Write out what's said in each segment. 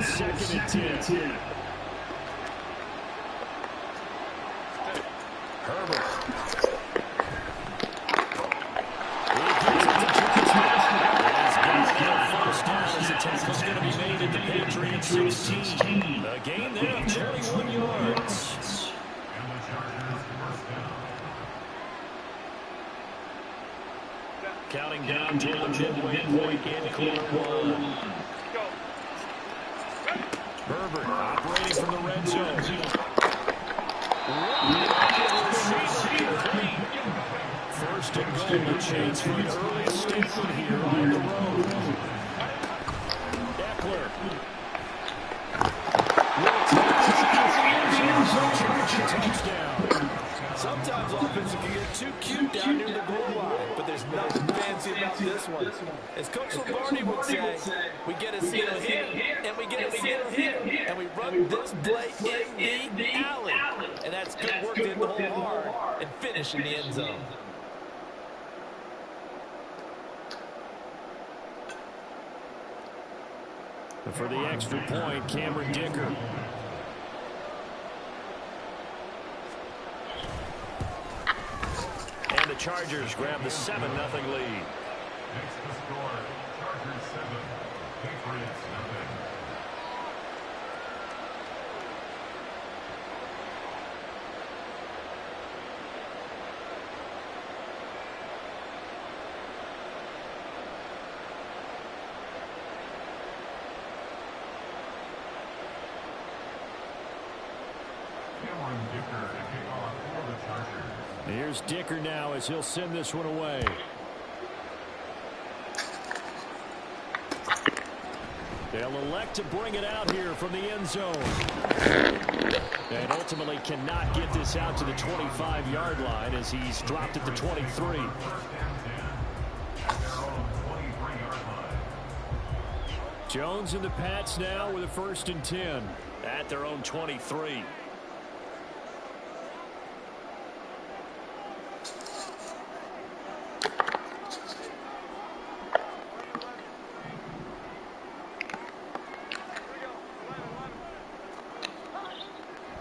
second and 10. Herbert. Tackle's going to be made at the Patriots 16. A gain there of 21 yards. Counting down to the midway point in quarter one. Herbert operating from the red zone. First and goal, the chance for an early statement here on the road. Sometimes offense can get too cute down near the goal line, but there's nothing fancy about this one. As Coach Lombardi would say, we get a seal here, and we get a seal here, and we run this play in the alley. And that's good work to hit the hole hard and finish in the end zone. For the extra point, Cameron Dicker. And the Chargers grab the 7-0 lead. Next to score, Chargers 7, Patriots 0. Here's Dicker now as he'll send this one away. They'll elect to bring it out here from the end zone. And ultimately cannot get this out to the 25-yard line as he's dropped at the 23. Jones and the Pats now with a 1st and 10 at their own 23.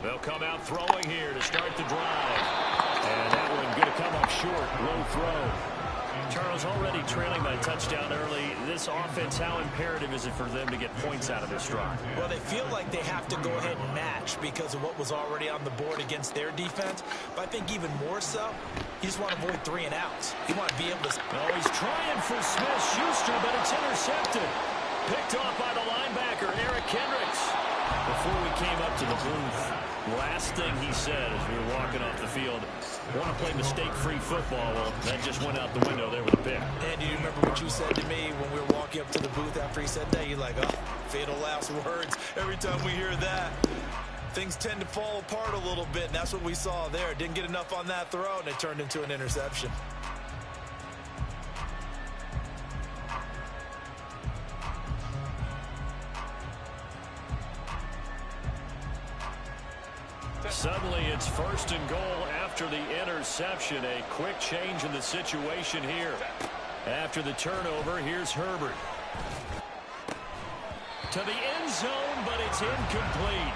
They'll come out throwing here to start the drive. And that one going to come up short. Low throw. Charles already trailing by a touchdown early. This offense, how imperative is it for them to get points out of this drive? Well, they feel like they have to go ahead and match because of what was already on the board against their defense. But I think even more so, you just want to avoid 3 and outs. You want to be able to... Oh, he's trying for Smith-Schuster, but it's intercepted. Picked off by the linebacker, Eric Kendricks. Before we came up to the booth, last thing he said as we were walking off the field, want to play mistake-free football. Well, that just went out the window there with a pick. And do you remember what you said to me when we were walking up to the booth after he said that? You're like, oh, fatal last words. Every time we hear that, things tend to fall apart a little bit, and that's what we saw there. Didn't get enough on that throw, and it turned into an interception. Suddenly it's 1st and goal after the interception. A quick change in the situation here. After the turnover, here's Herbert. To the end zone, but it's incomplete.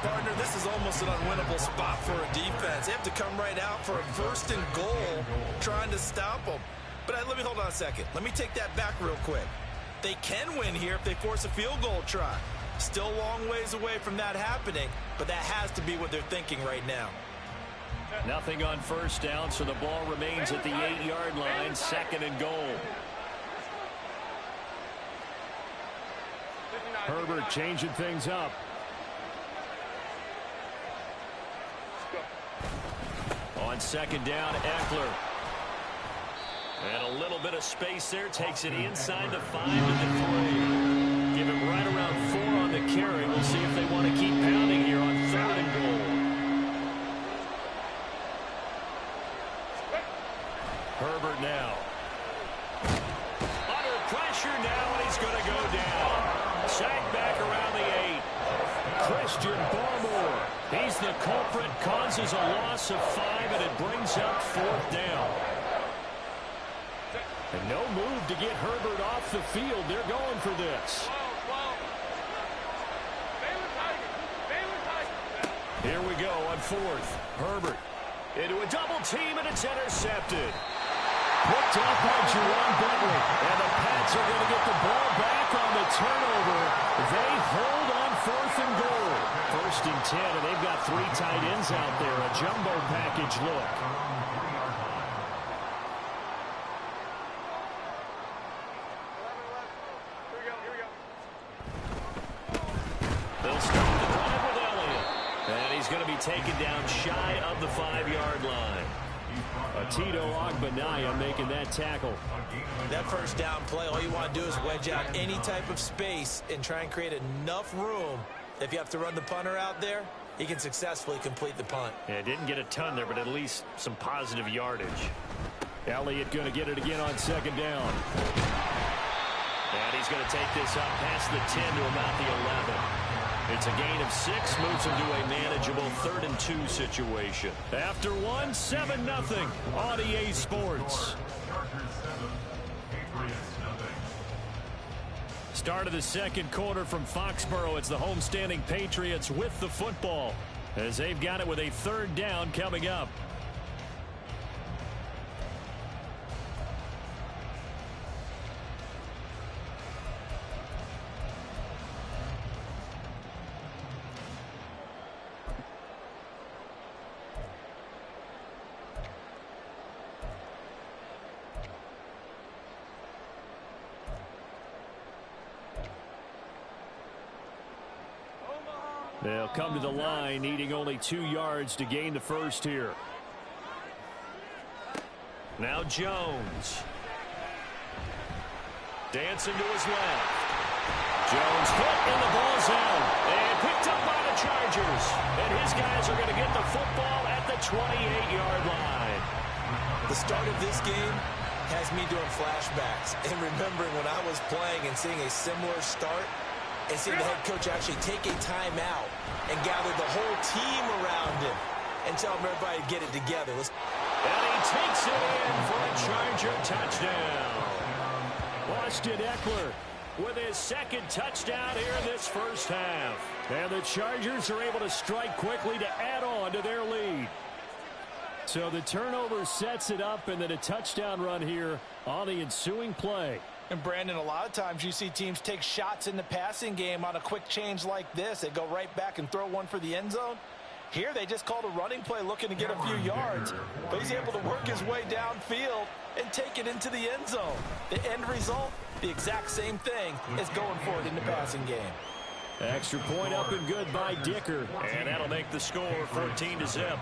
Partner, this is almost an unwinnable spot for a defense. They have to come right out for a 1st and goal, trying to stop them. But let me hold on a second. Let me take that back real quick. They can win here if they force a field goal try. Still a long ways away from that happening, but that has to be what they're thinking right now. Nothing on 1st down, so the ball remains at the 8-yard line, 2nd and goal. Herbert changing things up. On 2nd down, Eckler. And a little bit of space there, takes it inside the 5 to the 3. Give him right around 4 on the carry. We'll see if they want to keep pounding here on 3rd and goal. Herbert now. Under pressure now, and he's going to go down. Sacked back around the 8. Christian Barmore. He's the culprit, causes a loss of 5, and it brings up 4th down. And no move to get Herbert off the field. They're going for this. Here we go on fourth. Herbert into a double team, and it's intercepted. Picked off by Jerome Bentley. And the Pats are going to get the ball back on the turnover. They hold on fourth and goal. First and 10, and they've got 3 tight ends out there. A jumbo package look. They'll start the drive with Elliott. And he's going to be taken down shy of the 5-yard line. Tito Ogbonnaya making that tackle. That first down play, all you want to do is wedge out any type of space and try and create enough room. If you have to run the punter out there, he can successfully complete the punt. Yeah, didn't get a ton there, but at least some positive yardage. Elliott going to get it again on second down. And he's going to take this up past the 10 to about the 11. It's a gain of 6, moves him to a manageable 3rd and 2 situation. After 1, 7-0 on EA Sports. Start of the second quarter from Foxborough. It's the homestanding Patriots with the football as they've got it with a 3rd down coming up. They'll come to the line, needing only 2 yards to gain the first here. Now Jones. Dancing to his left. Jones hit and the ball's out. And picked up by the Chargers. And his guys are going to get the football at the 28-yard line. The start of this game has me doing flashbacks and remembering when I was playing and seeing a similar start and seeing the head coach actually take a timeout and gather the whole team around him and tell everybody to get it together. And he takes it in for a Charger touchdown. Austin Eckler with his 2nd touchdown here in this first half. And the Chargers are able to strike quickly to add on to their lead. So the turnover sets it up, and then a touchdown run here on the ensuing play. And Brandon, a lot of times you see teams take shots in the passing game on a quick change like this. They go right back and throw one for the end zone. Here they just called a running play looking to get a few yards. But he's able to work his way downfield and take it into the end zone. The end result, the exact same thing as going for it in the passing game. Extra point up and good by Dicker. And that'll make the score 14-0.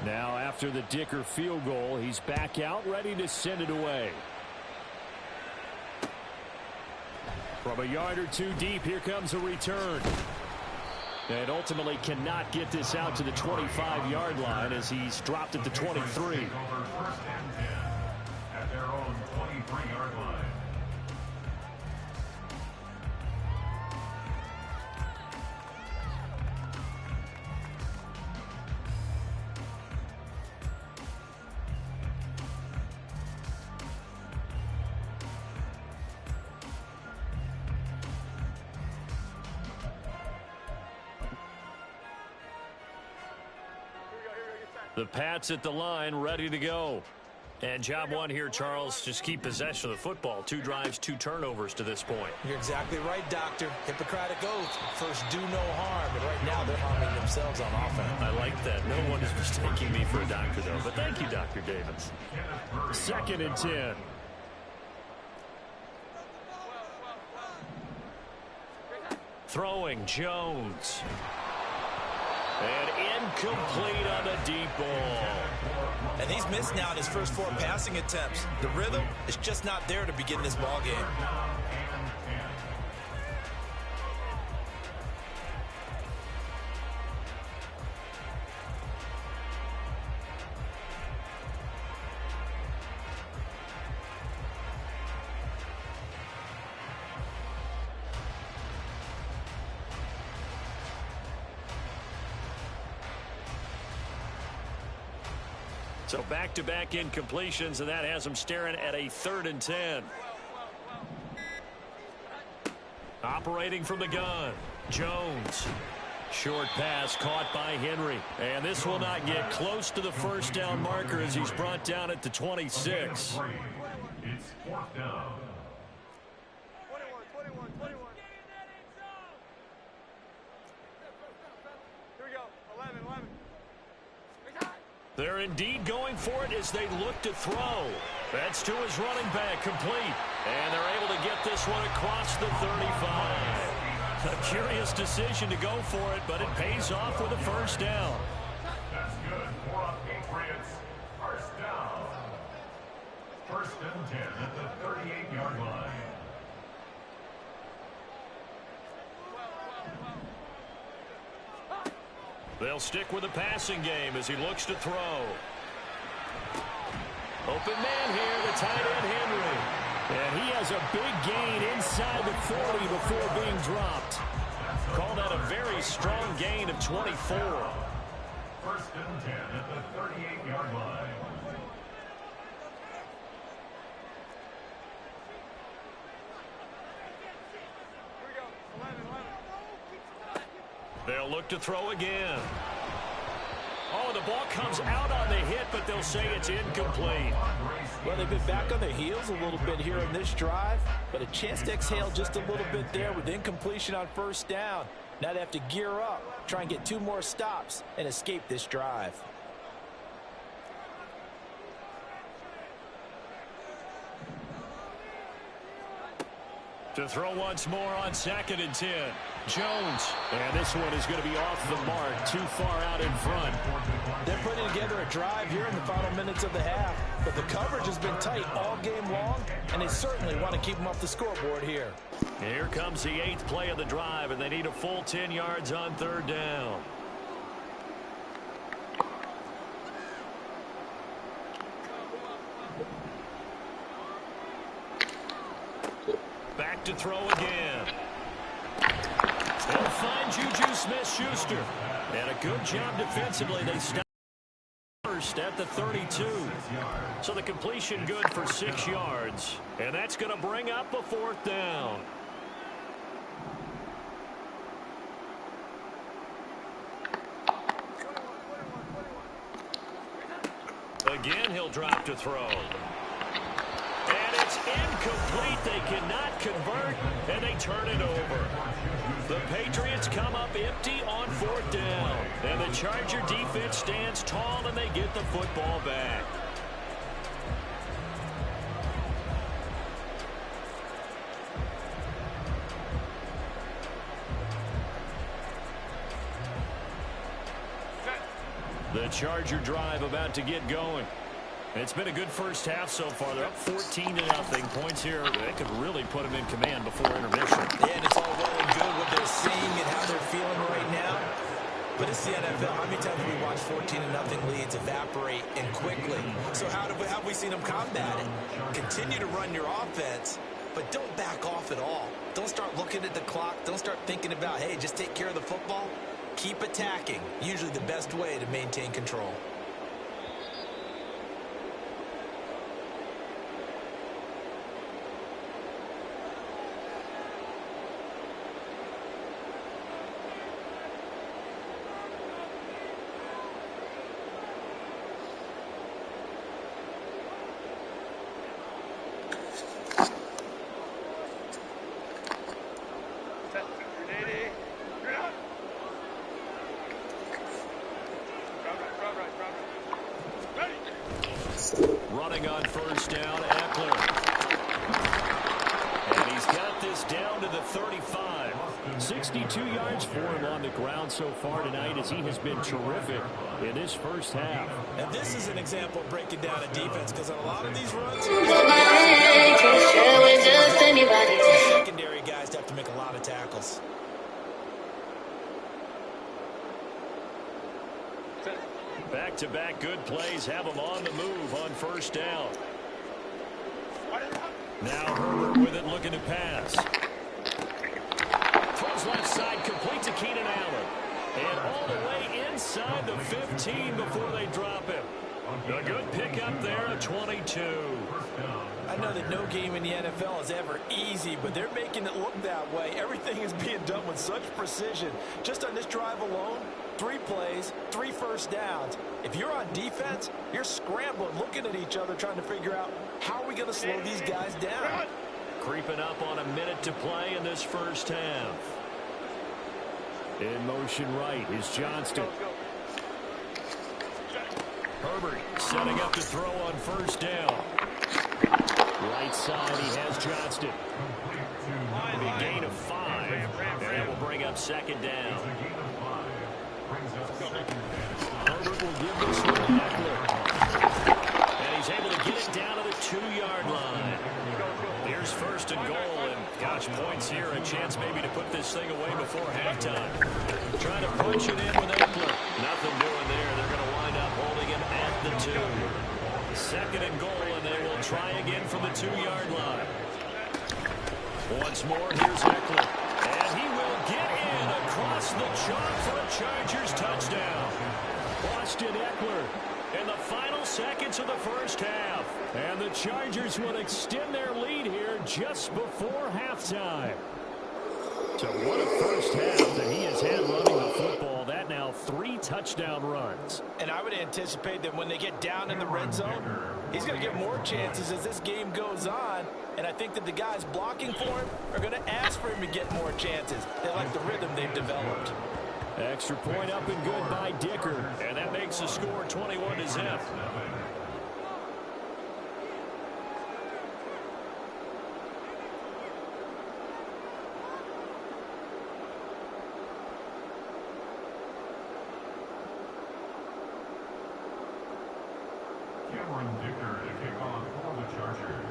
Now after the Dicker field goal, he's back out ready to send it away. From a yard or 2 deep, here comes a return. And ultimately cannot get this out to the 25-yard line as he's dropped at the 23. First and 10 at their own 23-yard line. The Pats at the line, ready to go. And job one here, Charles, just keep possession of the football. 2 drives, 2 turnovers to this point. You're exactly right, Doctor. Hippocratic oath. First, do no harm. And right now, they're harming themselves on offense. I like that. No one is mistaking me for a doctor, though. But thank you, Dr. Davis. 2nd and 10. Throwing, Jones. And incomplete on the deep ball. And he's missed now in his first 4 passing attempts. The rhythm is just not there to begin this ball game. So back-to-back incompletions, and that has them staring at a 3rd and 10. Operating from the gun, Jones. Short pass caught by Henry. And this will not get close to the first down marker as he's brought down at the 26. It's 4th down. 21. Here we go. 11. They're indeed going for it as they look to throw. That's to his running back, complete. And they're able to get this one across the 35. A curious decision to go for it, but it pays off with a first down. That's good for Patriots. First down. 1st and 10 at the 38-yard line. They'll stick with the passing game as he looks to throw. Open man here, the tight end Henry. And he has a big gain inside the 40 before being dropped. Call that a very strong gain of 24. 1st and 10 at the 38-yard line. Here we go. 11. They'll look to throw again. Oh, the ball comes out on the hit, but they'll say it's incomplete. Well, they've been back on their heels a little bit here in this drive, but a chance to exhale just a little bit there with incompletion on first down. Now they have to gear up, try and get 2 more stops, and escape this drive. To throw once more on 2nd and 10. Jones. And this one is going to be off the mark, too far out in front. They're putting together a drive here in the final minutes of the half, but the coverage has been tight all game long, and they certainly want to keep them off the scoreboard here. Here comes the 8th play of the drive, and they need a full 10 yards on 3rd down. Back to throw again. They'll find Juju Smith-Schuster. And a good job defensively. They stop first at the 32. So the completion good for 6 yards. And that's going to bring up a 4th down. Again, he'll drop to throw. And it's incomplete. They cannot convert, and they turn it over. The Patriots come up empty on 4th down. And the Charger defense stands tall, and they get the football back. The Charger drive about to get going. It's been a good first half so far. They're up 14-0. Points here that could really put them in command before intermission. Yeah, and it's all well and good what they're seeing and how they're feeling right now. But it's the NFL. How many times have we watched 14-0 leads evaporate and quickly? So how have we seen them combat it? Continue to run your offense, but don't back off at all. Don't start looking at the clock. Don't start thinking about, hey, just take care of the football. Keep attacking. Usually the best way to maintain control. Running on first down, Eckler. And he's got this down to the 35. 62 yards for him on the ground so far tonight as he has been terrific in this first half. And this is an example of breaking down a defense because on a lot of these runs, secondary guys have to make a lot of tackles. Back-to-back good plays have them on the move on first down. Now Herbert with it, looking to pass. Throws left side, complete to Keenan Allen. And all the way inside the 15 before they drop him. A good 22. I know that no game in the NFL is ever easy, but they're making it look that way. Everything is being done with such precision. Just on this drive alone, 3 plays, 3 first downs. If you're on defense, you're scrambling, looking at each other, trying to figure out how are we going to slow these guys down. Creeping up on a minute to play in this first half. In motion right is Johnston. Herbert setting up to throw on first down. Right side, he has Johnston. A gain of 5, and that will bring up second down. Herbert will give this one to Eckler. And he's able to get it down to the 2-yard line. Here's first and goal, and gosh, points here, a chance maybe to put this thing away before halftime. Trying to punch it in with Eckler. Nothing doing there. They're going to wind up holding him at the 2. Second and goal, and they will try again from the 2-yard line. Once more, here's Eckler. And he will get in across the chalk for a Chargers touchdown. Austin Eckler in the final seconds of the first half. And the Chargers will extend their lead here just before halftime. So what a first half that he has had running the football. That now 3 touchdown runs. And I would anticipate that when they get down in the red zone, he's going to get more chances as this game goes on. And I think that the guys blocking for him are going to ask for him to get more chances. They like the rhythm they've developed. Extra point up and good by Dicker. And that makes the score 21-0. Cameron Dicker to kick off for the Chargers.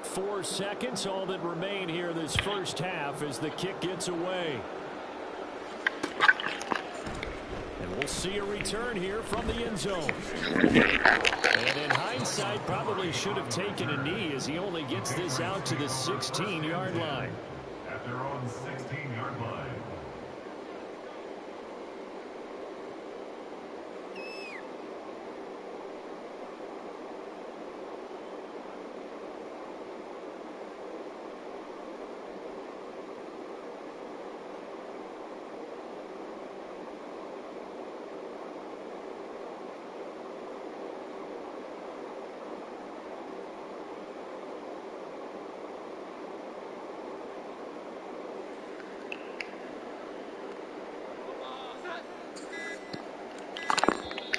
4 seconds, all that remain here this first half as the kick gets away. And we'll see a return here from the end zone. And in hindsight, probably should have taken a knee as he only gets this out to the 16-yard line. At their own 16-yard line.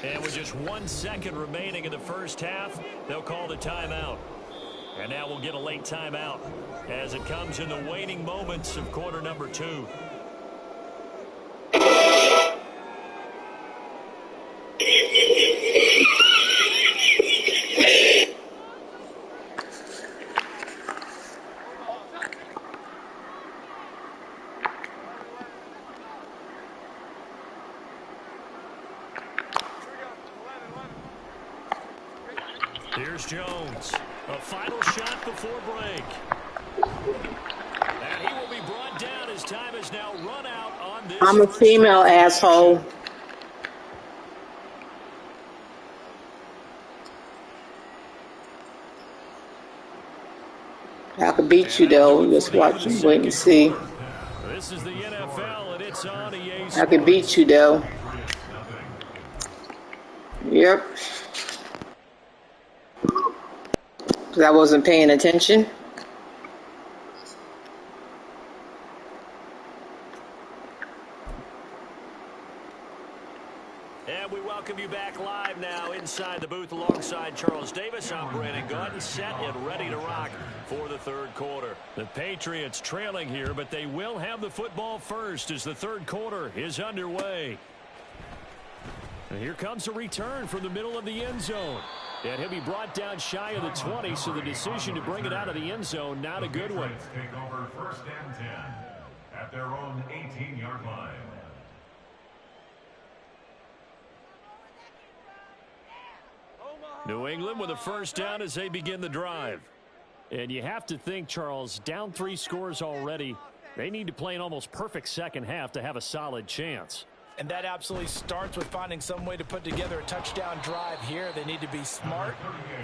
And with just 1 second remaining in the first half, they'll call the timeout. And now we'll get a late timeout as it comes in the waning moments of quarter number 2. Here's Jones. A final shot before break. And he will be brought down as time is now run out on this. I'm a female asshole. I could beat you though. Just watch and wait and see. This is the NFL and it's on EA Sports. I could beat you though. Yep. Because I wasn't paying attention. And we welcome you back live now inside the booth alongside Charles Davis. I'm Brandon Gaudin, set and ready to rock for the third quarter. The Patriots trailing here, but they will have the football first as the third quarter is underway. And here comes a return from the middle of the end zone. And he'll be brought down shy of the 20, so the decision to bring it out of the end zone, not a good one. Take over first and 10 at their own 18-yard line. New England with a first down as they begin the drive. And you have to think, Charles, down 3 scores already. They need to play an almost perfect second half to have a solid chance. And that absolutely starts with finding some way to put together a touchdown drive here. They need to be smart,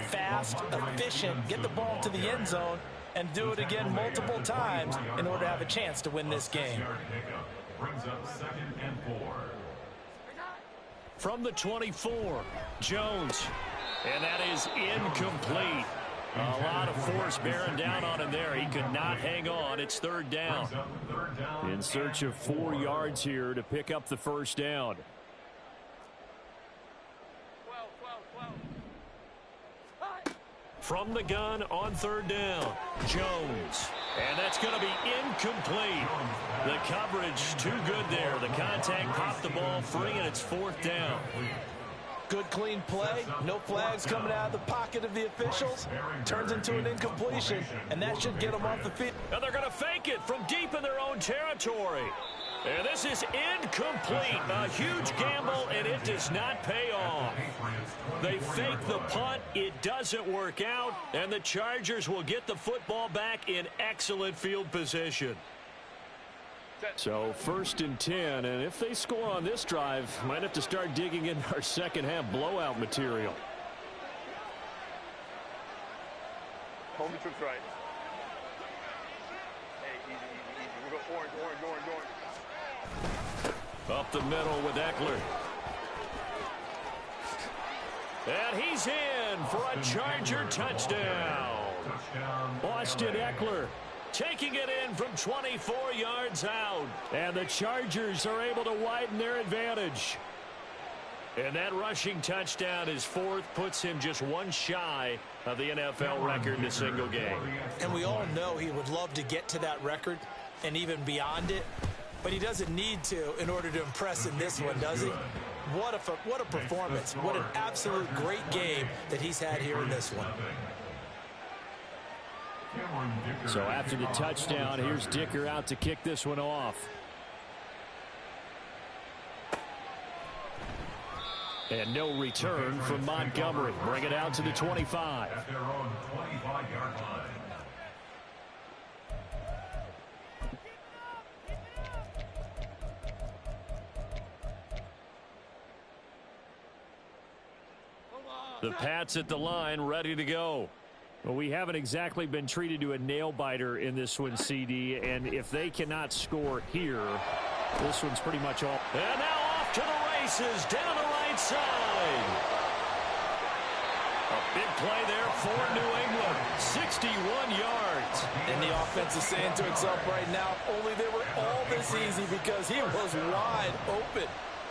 fast, efficient, get the ball to the end zone, and do it again multiple times in order to have a chance to win this game. Brings up 2nd and 4. From the 24, Jones. And that is incomplete. A lot of force bearing down on him there. He could not hang on. It's 3rd down. In search of 4 yards here to pick up the first down. 12. From the gun on 3rd down, Jones. And that's going to be incomplete. The coverage too good there. The contact popped the ball free, and it's 4th down. Good, clean play. No flags coming out of the pocket of the officials. Turns into an incompletion, and that should get them off the field. And they're going to fake it from deep in their own territory. And this is incomplete. A huge gamble, and it does not pay off. They fake the punt. It doesn't work out, and the Chargers will get the football back in excellent field position. So 1st and 10, and if they score on this drive, might have to start digging in our second-half blowout material. Hold the troops right. Hey, easy. We'll go orange. Up the middle with Eckler. And he's in for a Charger touchdown. Austin Eckler taking it in from 24 yards out. And the Chargers are able to widen their advantage. And that rushing touchdown is 4th, puts him just one shy of the NFL record in a single game. And we all know he would love to get to that record and even beyond it. But he doesn't need to in order to impress in this one, does he? What a performance. What an absolute great game that he's had here in this one. So after the touchdown, here's Dicker out to kick this one off. And no return from Montgomery. Bring it out to the 25. At their own 25-yard line. The Pats at the line, ready to go. Well, we haven't exactly been treated to a nail-biter in this one, CD, and if they cannot score here, this one's pretty much all. And now off to the races, down the right side. A big play there for New England, 61 yards. And the offense is saying to itself right now, only they were all this easy because he was wide open.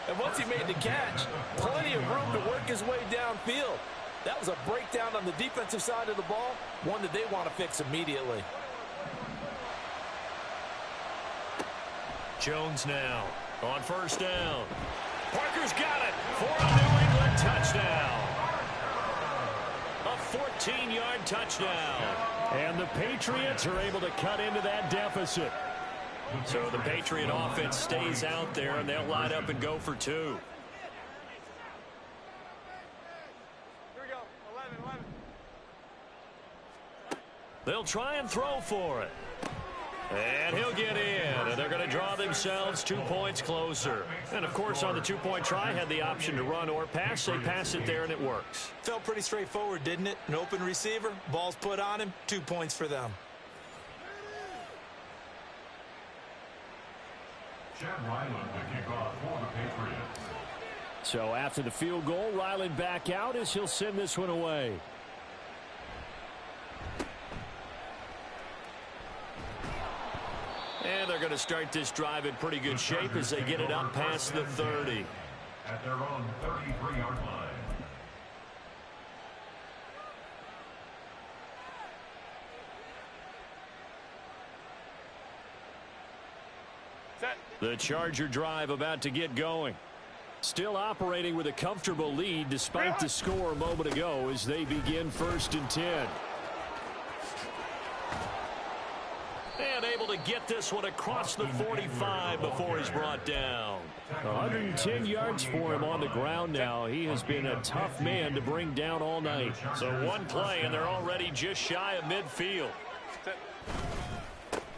And once he made the catch, plenty of room to work his way downfield. That was a breakdown on the defensive side of the ball, one that they want to fix immediately. Jones now on 1st down. Parker's got it for a New England touchdown. A 14-yard touchdown. And the Patriots are able to cut into that deficit. So the Patriot offense stays out there, and they'll line up and go for 2. Here we go. 11. They'll try and throw for it. And he'll get in, and they're going to draw themselves 2 points closer. And, of course, on the 2-point try, had the option to run or pass. They pass it there, and it works. Felt pretty straightforward, didn't it? An open receiver, ball's put on him, 2 points for them. Chad Ryland to kick off for the Patriots. So after the field goal, Ryland back out as he'll send this one away. And they're going to start this drive in pretty good shape as they get it up past the 30. At their own 33-yard line. Set. The Charger drive about to get going. Still operating with a comfortable lead despite the score a moment ago as they begin 1st and 10. And able to get this one across the 45 before he's brought down. 110 yards for him on the ground now. He has been a tough man to bring down all night. So one play and they're already just shy of midfield. Set.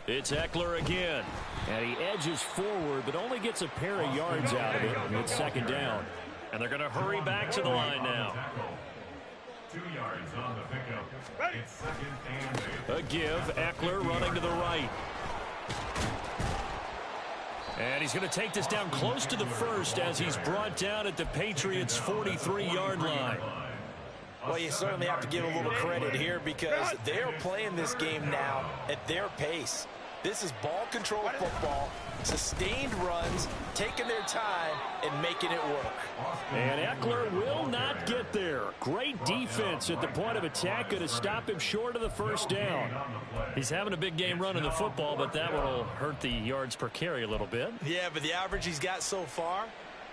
It's Eckler again. And he edges forward, but only gets a pair of yards out of it. It's second down. And they're going to hurry back to the line now. 2 yards on the pickup. It's second and 8. A give. Eckler running to the right. And he's going to take this down close to the first as he's brought down at the Patriots' 43-yard line. Well, you certainly have to give a little credit here because they're playing this game now at their pace. This is ball control football, sustained runs, taking their time, and making it work. And Eckler will not get there. Great defense at the point of attack, going to stop him short of the first down. He's having a big game running the football, but that will hurt the yards per carry a little bit. Yeah, but the average he's got so far,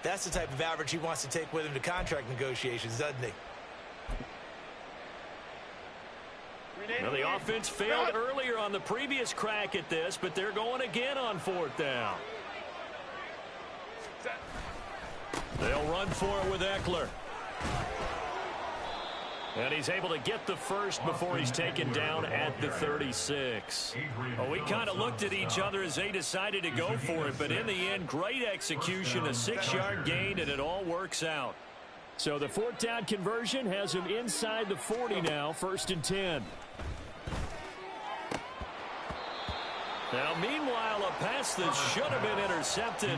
that's the type of average he wants to take with him to contract negotiations, doesn't he? Well, the offense failed earlier on the previous crack at this, but they're going again on fourth down. They'll run for it with Eckler. And he's able to get the first before he's taken down at the 36. Well, we kind of looked at each other as they decided to go for it, but in the end, great execution, a 6-yard gain, and it all works out. So the fourth down conversion has him inside the 40 now, 1st and 10. Now, meanwhile, a pass that should have been intercepted,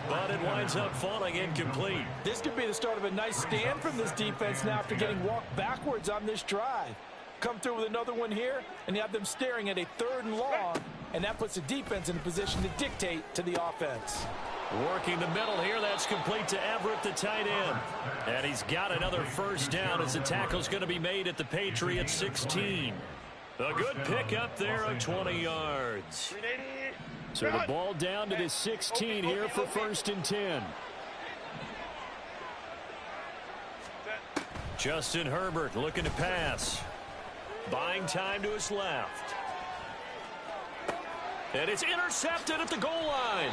but it winds up falling incomplete. This could be the start of a nice stand from this defense now after getting walked backwards on this drive. Come through with another one here, and you have them staring at a 3rd and long, and that puts the defense in a position to dictate to the offense. Working the middle here, that's complete to Everett, the tight end. And he's got another first down as the tackle's going to be made at the Patriots 16. A good pickup there of 20 yards. So the ball down to the 16 here for 1st and 10. Justin Herbert looking to pass. Buying time to his left. And it's intercepted at the goal line.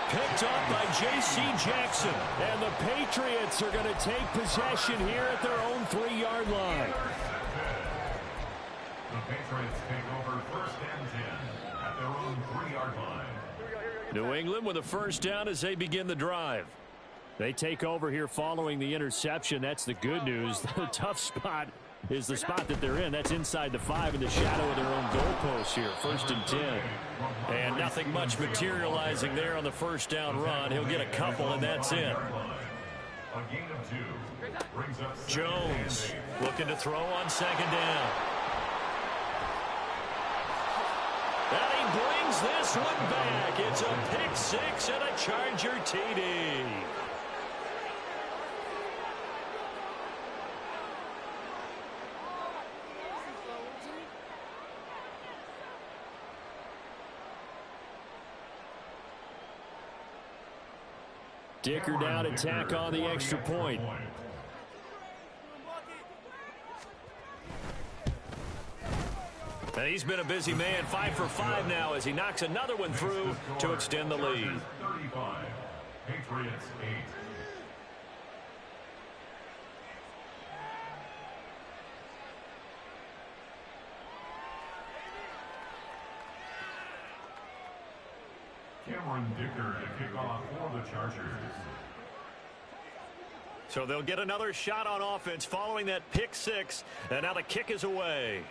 Picked up by J.C. Jackson. And the Patriots are going to take possession here at their own 3-yard line. The Patriots take over 1st and 10 at their own 3-yard line. New England with a first down as they begin the drive. They take over here following the interception. That's the good news. The tough spot is the spot that they're in. That's inside the 5 in the shadow of their own goalpost here. 1st and 10. And nothing much materializing there on the first down run. He'll get a couple, and that's it. A gain of 2 brings up Jones looking to throw on 2nd down. And he brings this one back. It's a pick 6 and a Charger TD. Dicker down to tack on the extra point. And he's been a busy man, 5 for 5 now as he knocks another one through to extend the lead. 35, Patriots 8. Cameron Dicker to kick off for the Chargers. So they'll get another shot on offense following that pick 6, and now the kick is away.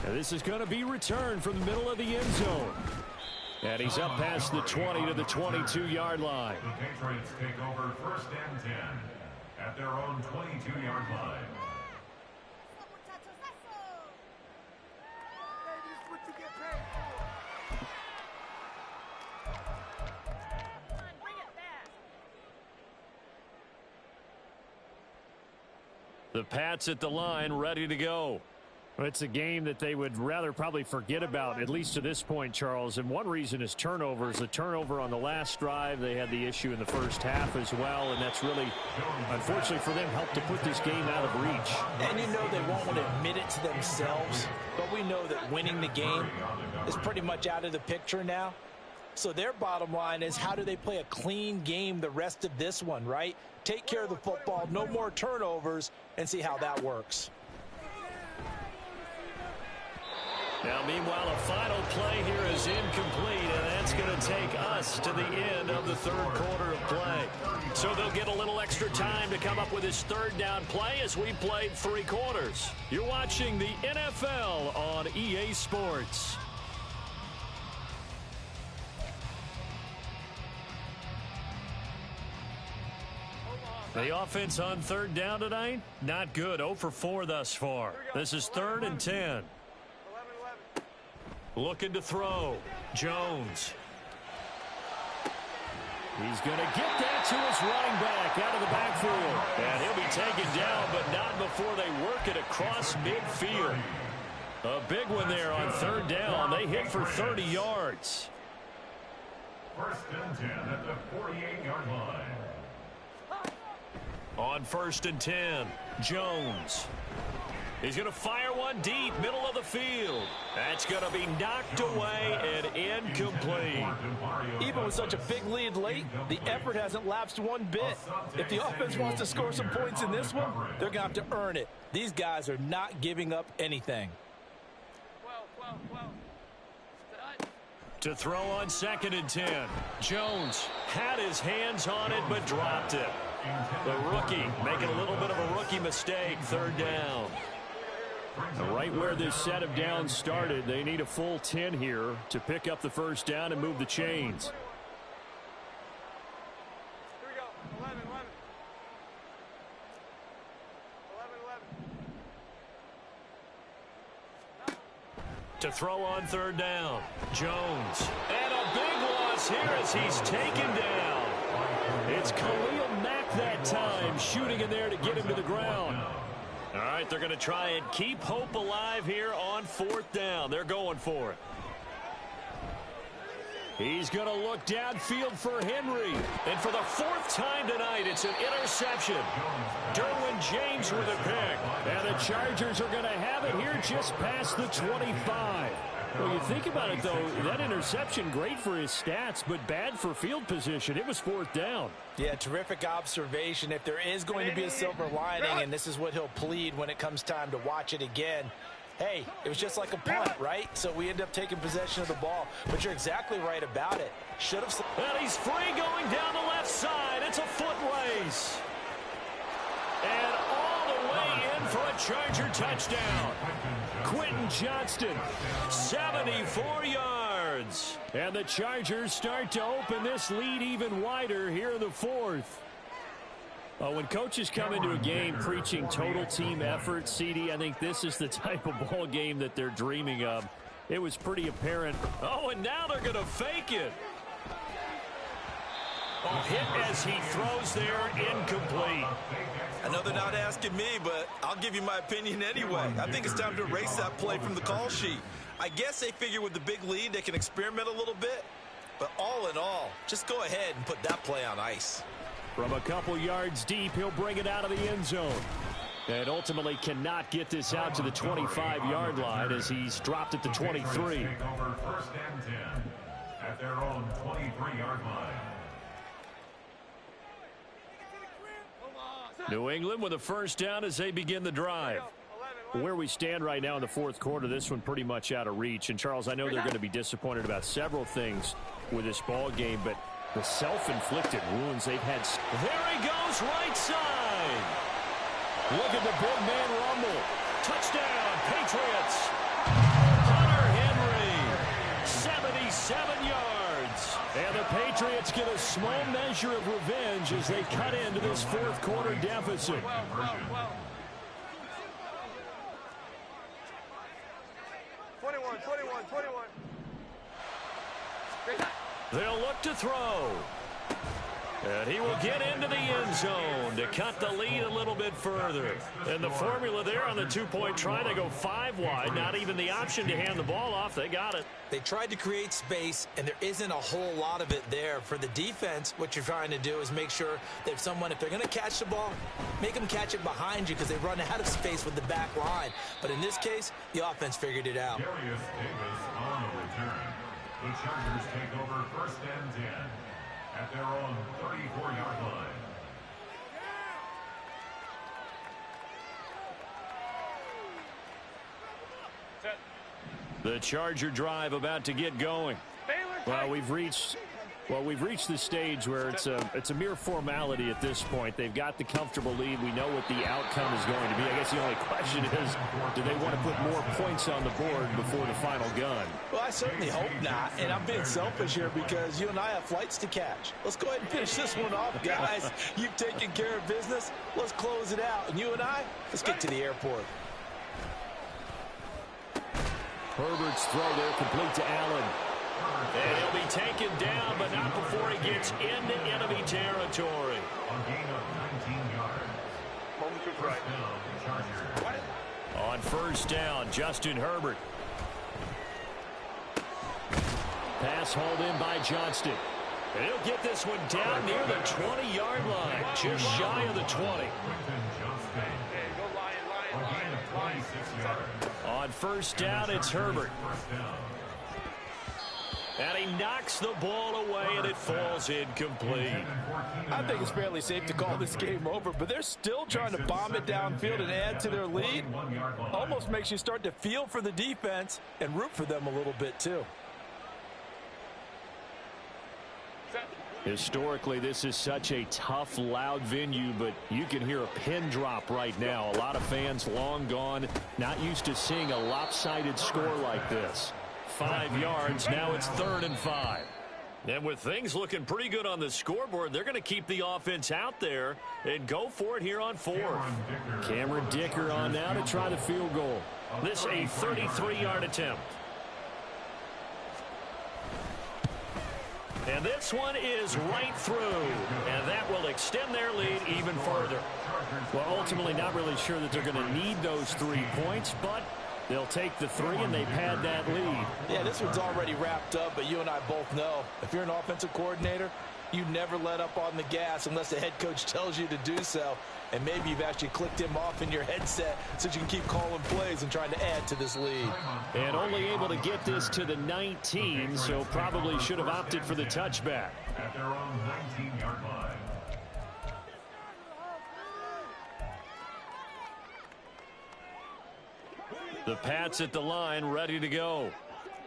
And this is going to be returned from the middle of the end zone. And he's up past the 20 to the 22-yard line. The Patriots take over 1st and 10 at their own 22-yard line. The Pats at the line, ready to go. It's a game that they would rather probably forget about, at least to this point, Charles. And one reason is turnovers. The turnover on the last drive, they had the issue in the first half as well. And that's really, unfortunately for them, helped to put this game out of reach. And you know they won't want to admit it to themselves. But we know that winning the game is pretty much out of the picture now. So their bottom line is, how do they play a clean game the rest of this one, right? Take care of the football, no more turnovers, and see how that works. Now, meanwhile, a final play here is incomplete, and that's going to take us to the end of the third quarter of play. So they'll get a little extra time to come up with his third down play as we played 3 quarters. You're watching the NFL on EA Sports. The offense on third down tonight, not good. 0 for 4 thus far. This is 3rd and 10. Looking to throw. Jones. He's going to get that to his running back out of the backfield. And he'll be taken down, but not before they work it across midfield. A big one there on third down. They hit for 30 yards. 1st and 10 at the 48-yard line. On 1st and 10, Jones. He's going to fire one deep, middle of the field. That's going to be knocked away and incomplete. Even with such a big lead late, the effort hasn't lapsed one bit. If the offense wants to score some points in this one, they're going to have to earn it. These guys are not giving up anything. To throw on 2nd and 10, Jones had his hands on it but dropped it. The rookie making a little bit of a rookie mistake, 3rd down. Right where this set of downs started, they need a full 10 here to pick up the 1st down and move the chains. Here we go. 11. To throw on 3rd down, Jones. And a big loss here as he's taken down. It's Khalil Mack that time, shooting in there to get him to the ground. All right, they're going to try and keep hope alive here on 4th down. They're going for it. He's going to look downfield for Henry. And for the 4th time tonight, it's an interception. Derwin James with a pick. And the Chargers are going to have it here just past the 25. Well, you think about it, though, that interception, great for his stats, but bad for field position. It was 4th down. Yeah, terrific observation. If there is going to be a silver lining, and this is what he'll plead when it comes time to watch it again, hey, it was just like a punt, right? So we end up taking possession of the ball. But you're exactly right about it. Should have. And he's free going down the left side. It's a foot race. And all the way in for a Charger touchdown. Quentin Johnston, 74 yards. And the Chargers start to open this lead even wider here in the 4th. When coaches come into a game preaching total team effort, CD, I think this is the type of ball game that they're dreaming of. It was pretty apparent. Oh, and now they're going to fake it. A hit as he throws there, incomplete. I know they're not asking me, but I'll give you my opinion anyway. I think it's time to erase that play from the call sheet. I guess they figure with the big lead they can experiment a little bit. But all in all, just go ahead and put that play on ice. From a couple yards deep, he'll bring it out of the end zone. And ultimately cannot get this out to the 25-yard line as he's dropped at the 23. Over 1st and 10 at their own 23-yard line. New England with a 1st down as they begin the drive. Where we stand right now in the 4th quarter, this one pretty much out of reach. And, Charles, I know they're going to be disappointed about several things with this ball game, but the self-inflicted wounds they've had. There he goes, right side. Look at the big man rumble. Touchdown, Patriots. Hunter Henry, 77 yards. And the Patriots get a small measure of revenge as they cut into this 4th quarter deficit. 21. They'll look to throw. And he will get into the end zone to cut the lead a little bit further. And the formula there on the 2-point try, they go 5 wide. Not even the option to hand the ball off. They got it. They tried to create space, and there isn't a whole lot of it there. For the defense, what you're trying to do is make sure that if they're going to catch the ball, make them catch it behind you because they run out of space with the back line. But in this case, the offense figured it out. Darius Davis on the return. The Chargers take over 1st and 10 at their own 34-yard line. Set. The Charger drive about to get going. Well, we've reached the stage where it's a mere formality at this point. They've got the comfortable lead. We know what the outcome is going to be. I guess the only question is, do they want to put more points on the board before the final gun? Well, I certainly hope not, and I'm being selfish here because you and I have flights to catch. Let's go ahead and finish this one off, guys. You've taken care of business. Let's close it out. And you and I, let's get to the airport. Herbert's throw there complete to Allen. And he'll be taken down, but not before he gets into enemy territory. A gain of 19 yards. Home to right. Chargers. On first down, Justin Herbert. Pass hauled in by Johnston. And he'll get this one down near the 20-yard line, just shy of the 20. Hey, go Lion. A gain of 26 yards. On first down, it's Herbert. First down. And he knocks the ball away, and it falls incomplete. I think it's fairly safe to call this game over, but they're still trying to bomb it downfield and add to their lead. Almost makes you start to feel for the defense and root for them a little bit, too. Historically, this is such a tough, loud venue, but you can hear a pin drop right now. A lot of fans long gone, not used to seeing a lopsided score like this. 5 yards, now it's 3rd and 5. And with things looking pretty good on the scoreboard, they're going to keep the offense out there and go for it here on 4th. Cameron Dicker on now to try the field goal. This a 33-yard attempt. And this one is right through, and that will extend their lead even further. Well, ultimately not really sure that they're going to need those 3 points, but they'll take the 3 and they pad that lead. Yeah, this one's already wrapped up, but you and I both know if you're an offensive coordinator, you never let up on the gas unless the head coach tells you to do so. And maybe you've actually clicked him off in your headset so you can keep calling plays and trying to add to this lead. And only able to get this to the 19, so probably should have opted for the touchback. At their own 19-yard line. The Pats at the line, ready to go.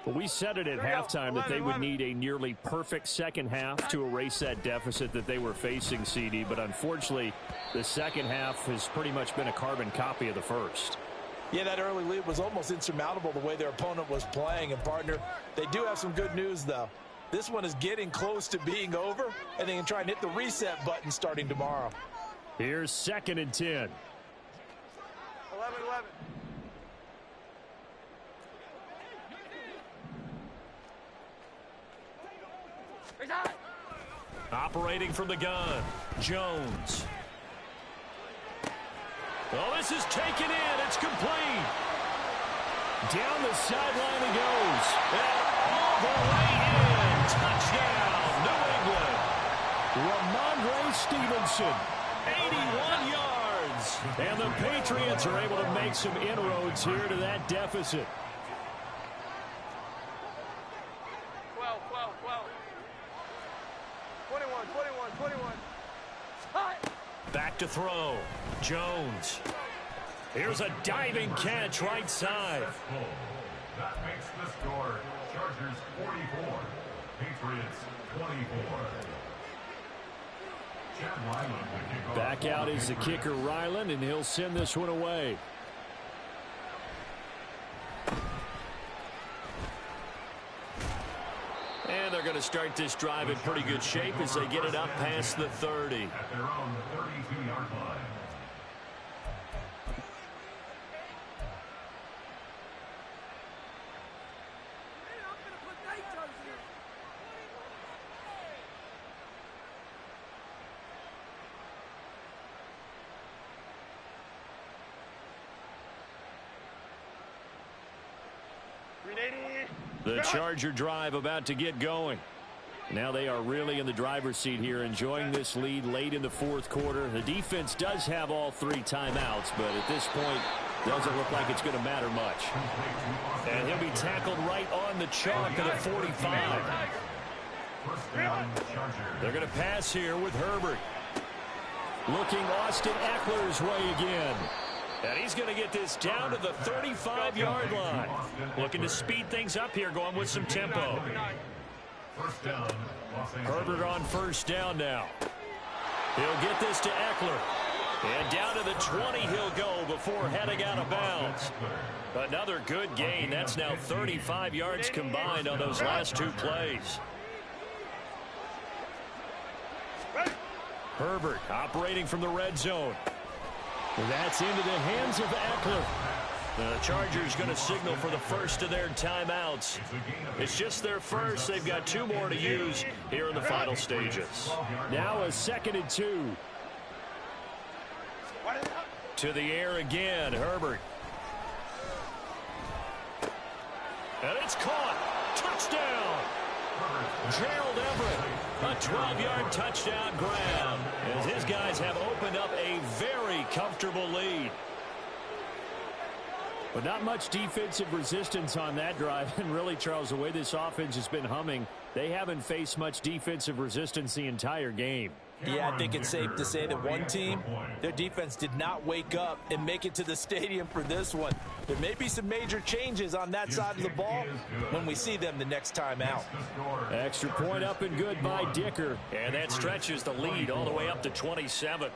Well, we said it at halftime that they would need a nearly perfect second half to erase that deficit that they were facing, CD. But unfortunately, the second half has pretty much been a carbon copy of the first. Yeah, that early lead was almost insurmountable the way their opponent was playing. And, partner, they do have some good news, though. This one is getting close to being over, and they can try and hit the reset button starting tomorrow. Here's 2nd and 10. 11. Operating from the gun, Jones. Oh, this is taken in. It's complete. Down the sideline he goes. And all the way in. Touchdown, New England. Ramondre Stevenson. 81 yards. And the Patriots are able to make some inroads here to that deficit. 12. 21. Back to throw. Jones. Here's a diving catch right side. That makes the score Chargers 44, Patriots 24. Chad Ryland will kick off. Back out is the kicker, Ryland, and he'll send this one away. And they're going to start this drive in pretty good shape as they get it up past the 30. At their own 32-yard line. The Charger drive about to get going. Now they are really in the driver's seat here, enjoying this lead late in the 4th quarter. The defense does have all 3 timeouts, but at this point, doesn't look like it's going to matter much. And he'll be tackled right on the chalk of the 45. They're going to pass here with Herbert. Looking Austin Eckler's way again. And he's going to get this down to the 35-yard line. Looking to speed things up here, going with some tempo. Herbert on first down now. He'll get this to Eckler. And down to the 20 he'll go before heading out of bounds. Another good gain. That's now 35 yards combined on those last two plays. Herbert operating from the red zone. That's into the hands of Eckler. The Chargers going to signal for the first of their timeouts. It's just their first. They've got 2 more to use here in the final stages. Now a 2nd and 2. To the air again, Herbert. And it's caught. Touchdown. Gerald Everett. A 12-yard touchdown grab as his guys have opened up a very comfortable lead. But not much defensive resistance on that drive. And really, Charles, the way this offense has been humming, they haven't faced much defensive resistance the entire game. Yeah, I think it's safe to say that one team, their defense did not wake up and make it to the stadium for this one. There may be some major changes on that side of the ball when we see them the next time out. Extra point up and good by Dicker. And that stretches the lead all the way up to 27.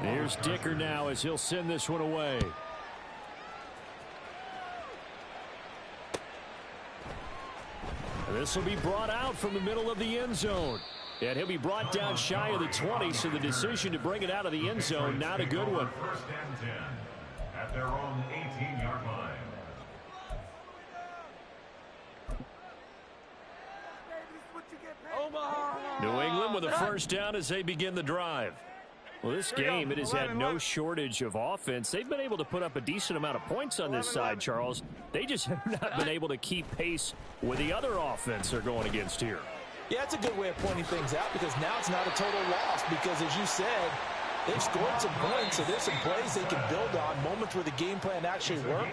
Here's Dicker now as he'll send this one away. This will be brought out from the middle of the end zone. And he'll be brought down shy of the 20, so the decision to bring it out of the end zone, not a good one. First and 10 at their own 18-yard line. New England with a first down as they begin the drive. Well, this game, it has had no shortage of offense. They've been able to put up a decent amount of points on this side, Charles. They just have not been able to keep pace with the other offense they're going against here. Yeah, it's a good way of pointing things out because now it's not a total loss because, as you said, they've scored some points, so there's some plays they can build on, moments where the game plan actually worked.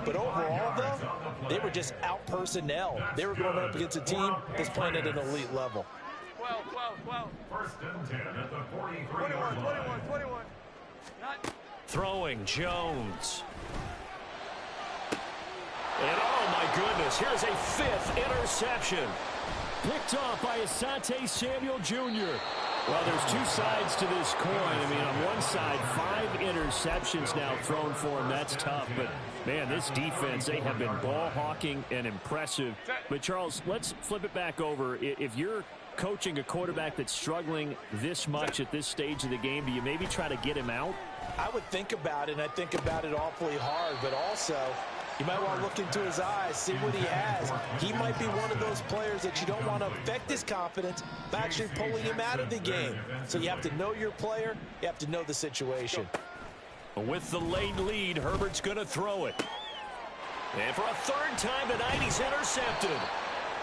But overall, though, they were just out-personnel. They were going up against a team that's playing at an elite level. 12. First and 10 at the 43-yard line. 21. Throwing Jones. And oh my goodness, here's a 5th interception. Picked off by Asante Samuel Jr. Well, there's 2 sides to this coin. I mean, on one side, 5 interceptions now thrown for him. That's tough. But, man, this defense, they have been ball hawking and impressive. But, Charles, let's flip it back over. If you're coaching a quarterback that's struggling this much at this stage of the game, do you maybe try to get him out? I would think about it, and I think about it awfully hard. But also, you might want to look into his eyes, see what he has. He might be one of those players that you don't want to affect his confidence by actually pulling him out of the game. So you have to know your player. You have to know the situation. With the late lead, Herbert's going to throw it. And for a 3rd time tonight, he's intercepted.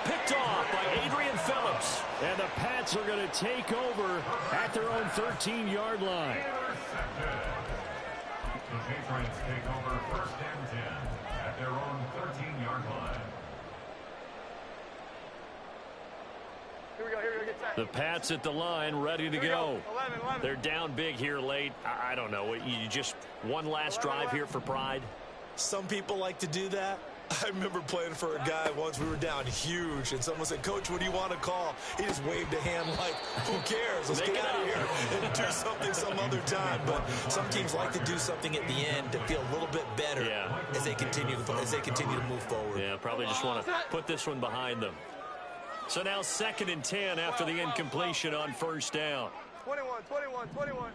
Picked off by Adrian Phillips. And the Pats are going to take over at their own 13-yard line. The Patriots take over first and 10 at their own 13-yard line. Here we go, get set. The Pats at the line, ready to go. 11. They're down big here late. I don't know. You just one last drive here for pride? Some people like to do that. I remember playing for a guy once. We were down huge, and someone said, "Coach, what do you want to call?" He just waved a hand like, "Who cares? Let's get out of here and do something some other time." But some teams like to do something at the end to feel a little bit better as they continue to move forward. Yeah, probably just want to put this one behind them. So now 2nd and 10 after the incompletion on first down. 21.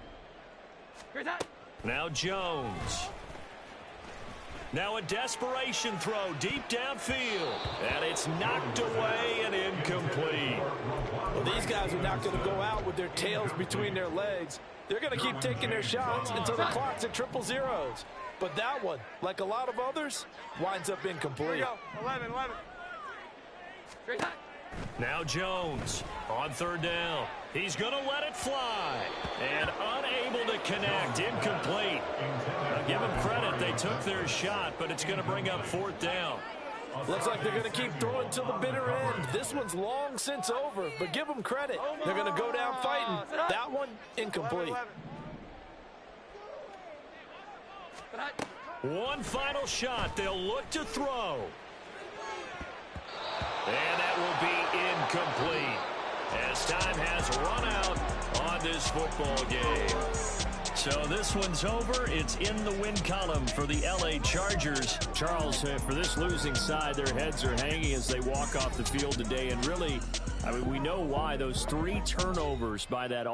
Here's that. Now Jones. Now a desperation throw deep downfield. And it's knocked away and incomplete. Well, these guys are not going to go out with their tails between their legs. They're going to keep taking their shots until the clock's at 000. But that one, like a lot of others, winds up incomplete. Here we go. 11. Here's that. Now Jones on 3rd down. He's going to let it fly. And unable to connect. Incomplete. Now give them credit. They took their shot, but it's going to bring up 4th down. Looks like they're going to keep throwing till the bitter end. This one's long since over, but give them credit. They're going to go down fighting. That one, incomplete. One final shot. They'll look to throw. And that will be incomplete as time has run out on this football game. So this one's over. It's in the win column for the L.A. Chargers. Charles, for this losing side, their heads are hanging as they walk off the field today. And really, I mean, we know why. Those 3 turnovers by that